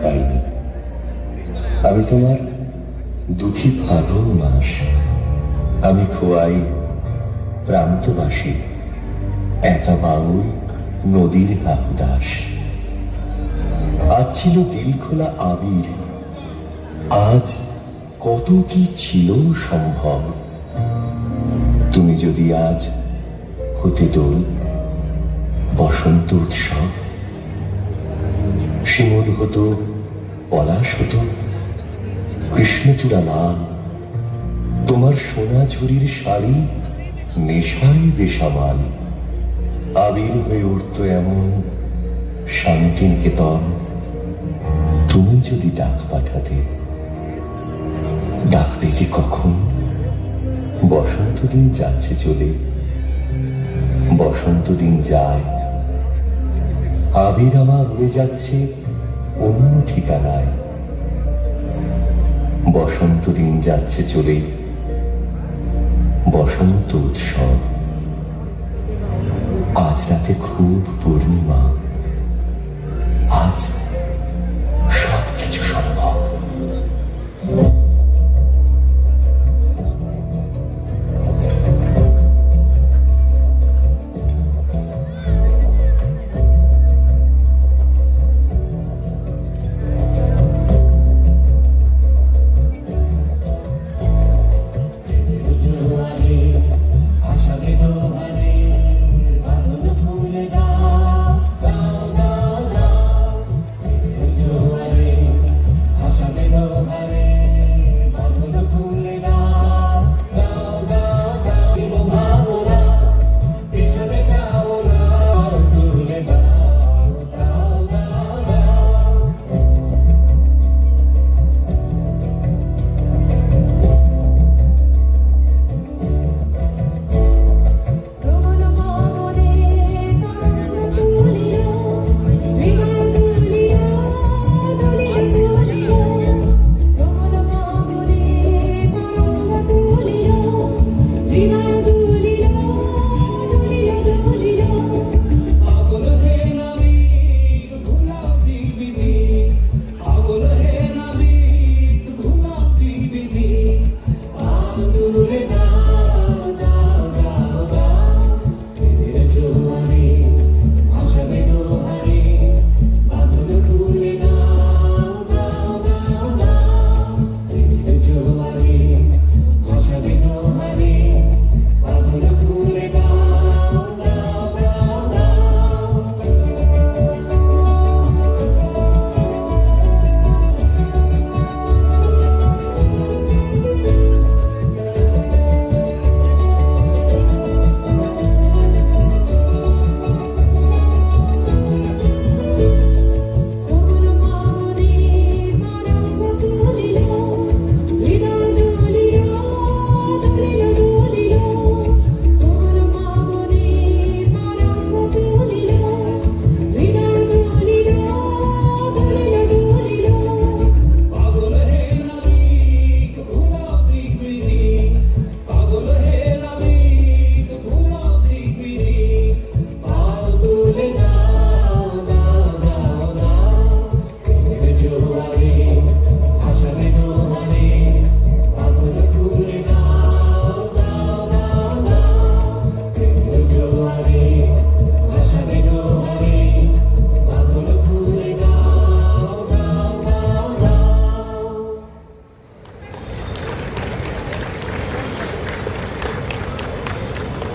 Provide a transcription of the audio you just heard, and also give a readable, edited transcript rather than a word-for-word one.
খাইনি। আমি তোমার দুঃখী ফাগুন মাস, আমি খোয়াই প্রান্তবাসী, একা বাউল নদীর হাহুদাস। আজ ছিল দিল খোলা আবির, আজ কত কি ছিল সম্ভব। তুমি যদি আজ হতে দোল বসন্ত উৎসব, শিমুল হতো, পলাশ হতো, কৃষ্ণচূড়া লাল, তোমার সোনা ঝুরির শাড়ি নেশায় বেসামাল। আবির হয়ে উঠত এমন শান্তিনিকেতন, তুমি যদি ডাক পাঠাতে। ডাকবে যে কখন? বসন্ত দিন যাচ্ছে চলে, বসন্ত দিন যায়, আবির আমার উড়ে যাচ্ছে অন্য ঠিকানায়। বসন্ত দিন যাচ্ছে চলে, বসন্ত উৎসব। আজ রাতে খুব পূর্ণিমা, আজ